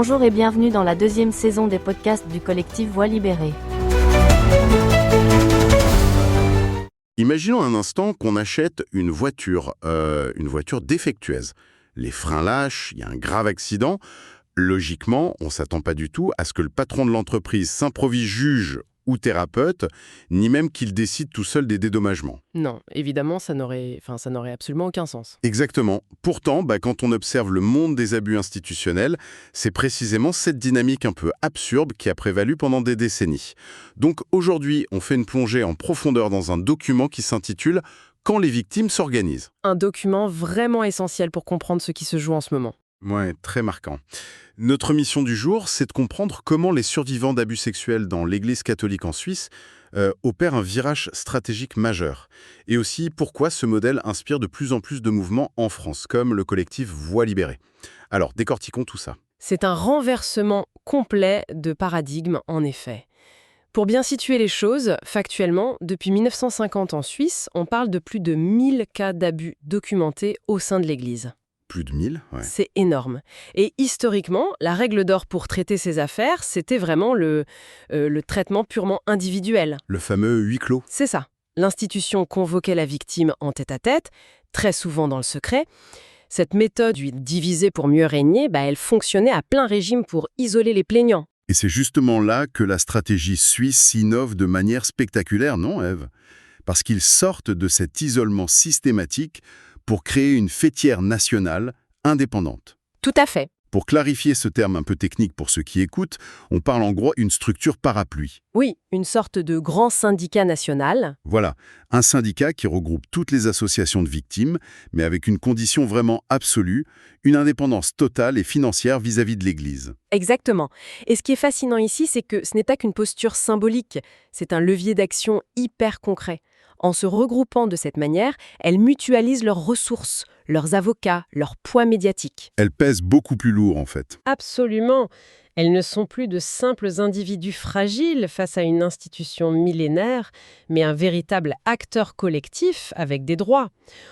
Bonjour et bienvenue dans la deuxième saison des podcasts du collectif Voix libérée. Imaginons un instant qu'on achète une voiture défectueuse. Les freins lâchent, il y a un grave accident. Logiquement, on ne s'attend pas du tout à ce que le patron de l'entreprise s'improvise juge ou thérapeute, ni même qu'il décide tout seul des dédommagements. Non, évidemment, ça n'aurait absolument aucun sens. Exactement. Pourtant, quand on observe le monde des abus institutionnels, c'est précisément cette dynamique un peu absurde qui a prévalu pendant des décennies. Donc aujourd'hui, on fait une plongée en profondeur dans un document qui s'intitule « Quand les victimes s'organisent ». Un document vraiment essentiel pour comprendre ce qui se joue en ce moment. Ouais, très marquant. Notre mission du jour, c'est de comprendre comment les survivants d'abus sexuels dans l'Église catholique en Suisse opèrent un virage stratégique majeur. Et aussi pourquoi ce modèle inspire de plus en plus de mouvements en France, comme le collectif Voix libérée. Alors, décortiquons tout ça. C'est un renversement complet de paradigme, en effet. Pour bien situer les choses, factuellement, depuis 1950 en Suisse, on parle de plus de 1000 cas d'abus documentés au sein de l'Église. Plus de 1000, ouais. C'est énorme. Et historiquement, la règle d'or pour traiter ces affaires, c'était vraiment le traitement purement individuel. Le fameux huis clos. C'est ça. L'institution convoquait la victime en tête-à-tête, très souvent dans le secret. Cette méthode diviser pour mieux régner, elle fonctionnait à plein régime pour isoler les plaignants. Et c'est justement là que la stratégie suisse s'innove de manière spectaculaire, non, Ève? Parce qu'ils sortent de cet isolement systématique pour créer une fêtière nationale indépendante. Tout à fait. Pour clarifier ce terme un peu technique pour ceux qui écoutent, on parle en gros d'une structure parapluie. Oui, une sorte de grand syndicat national. Voilà, un syndicat qui regroupe toutes les associations de victimes, mais avec une condition vraiment absolue, une indépendance totale et financière vis-à-vis de l'Église. Exactement. Et ce qui est fascinant ici, c'est que ce n'est pas qu'une posture symbolique, c'est un levier d'action hyper concret. En se regroupant de cette manière, elles mutualisent leurs ressources, leurs avocats, leur poids médiatique. Elles pèsent beaucoup plus lourd, en fait. Absolument. Elles ne sont plus de simples individus fragiles face à une institution millénaire, mais un véritable acteur collectif avec des droits.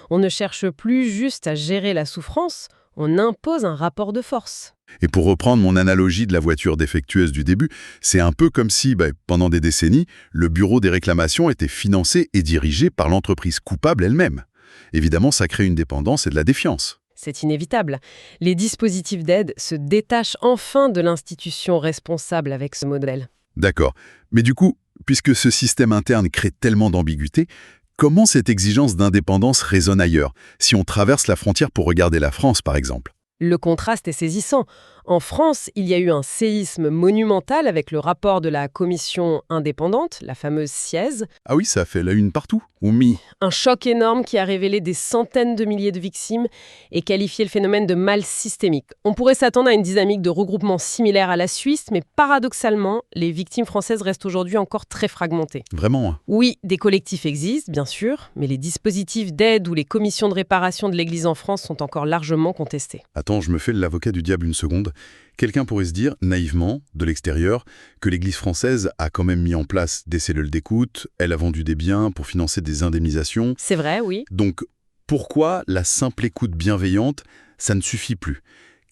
On ne cherche plus juste à gérer la souffrance, on impose un rapport de force. Et pour reprendre mon analogie de la voiture défectueuse du début, c'est un peu comme si, pendant des décennies, le bureau des réclamations était financé et dirigé par l'entreprise coupable elle-même. Évidemment, ça crée une dépendance et de la défiance. C'est inévitable. Les dispositifs d'aide se détachent enfin de l'institution responsable avec ce modèle. D'accord. Mais du coup, puisque ce système interne crée tellement d'ambiguïté, comment cette exigence d'indépendance résonne ailleurs, si on traverse la frontière pour regarder la France, par exemple ? Le contraste est saisissant. En France, il y a eu un séisme monumental avec le rapport de la commission indépendante, la fameuse SIEZ. Ah oui, ça a fait la une partout, ou mi. Un choc énorme qui a révélé des centaines de milliers de victimes et qualifié le phénomène de mal systémique. On pourrait s'attendre à une dynamique de regroupement similaire à la Suisse, mais paradoxalement, les victimes françaises restent aujourd'hui encore très fragmentées. Vraiment, hein. Oui, des collectifs existent, bien sûr, mais les dispositifs d'aide ou les commissions de réparation de l'Église en France sont encore largement contestés. Attends, je me fais l'avocat du diable une seconde. Quelqu'un pourrait se dire, naïvement, de l'extérieur, que l'Église française a quand même mis en place des cellules d'écoute, elle a vendu des biens pour financer des indemnisations. C'est vrai, oui. Donc, pourquoi la simple écoute bienveillante, ça ne suffit plus ?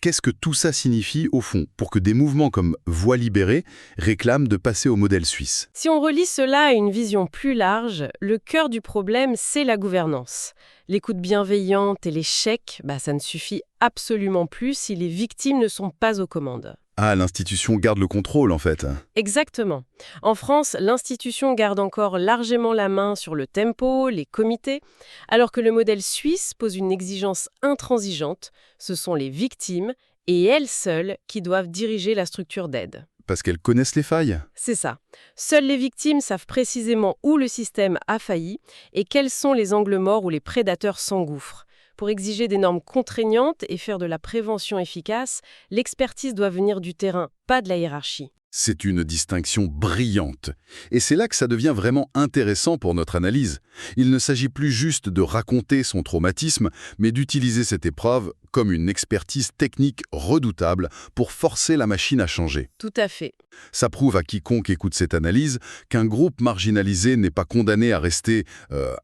Qu'est-ce que tout ça signifie, au fond, pour que des mouvements comme Voix libérée réclament de passer au modèle suisse ? Si on relie cela à une vision plus large, le cœur du problème, c'est la gouvernance. L'écoute bienveillante et les chèques, ça ne suffit absolument plus si les victimes ne sont pas aux commandes. Ah, l'institution garde le contrôle, en fait. Exactement. En France, l'institution garde encore largement la main sur le tempo, les comités, alors que le modèle suisse pose une exigence intransigeante. Ce sont les victimes et elles seules qui doivent diriger la structure d'aide. Parce qu'elles connaissent les failles. C'est ça. Seules les victimes savent précisément où le système a failli et quels sont les angles morts où les prédateurs s'engouffrent. Pour exiger des normes contraignantes et faire de la prévention efficace, l'expertise doit venir du terrain, pas de la hiérarchie. C'est une distinction brillante. Et c'est là que ça devient vraiment intéressant pour notre analyse. Il ne s'agit plus juste de raconter son traumatisme, mais d'utiliser cette épreuve comme une expertise technique redoutable pour forcer la machine à changer. Tout à fait. Ça prouve à quiconque écoute cette analyse qu'un groupe marginalisé n'est pas condamné à rester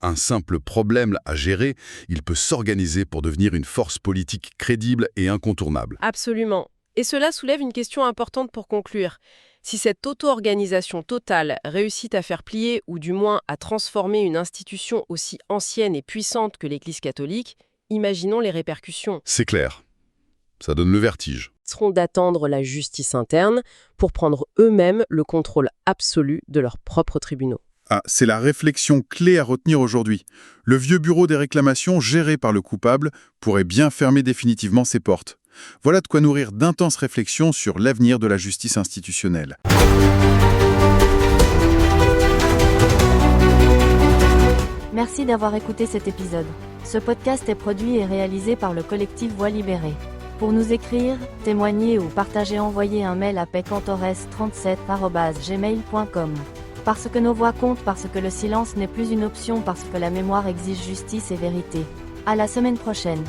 un simple problème à gérer. Il peut s'organiser pour devenir une force politique crédible et incontournable. Absolument. Et cela soulève une question importante pour conclure. Si cette auto-organisation totale réussit à faire plier ou du moins à transformer une institution aussi ancienne et puissante que l'Église catholique, imaginons les répercussions. C'est clair. Ça donne le vertige. Seront d'attendre la justice interne pour prendre eux-mêmes le contrôle absolu de leurs propres tribunaux. Ah, c'est la réflexion clé à retenir aujourd'hui. Le vieux bureau des réclamations géré par le coupable pourrait bien fermer définitivement ses portes. Voilà de quoi nourrir d'intenses réflexions sur l'avenir de la justice institutionnelle. Merci d'avoir écouté cet épisode. Ce podcast est produit et réalisé par le collectif Voix libérée. Pour nous écrire, témoigner ou partager, envoyez un mail à pecantores37@gmail.com. Parce que nos voix comptent, parce que le silence n'est plus une option, parce que la mémoire exige justice et vérité. À la semaine prochaine.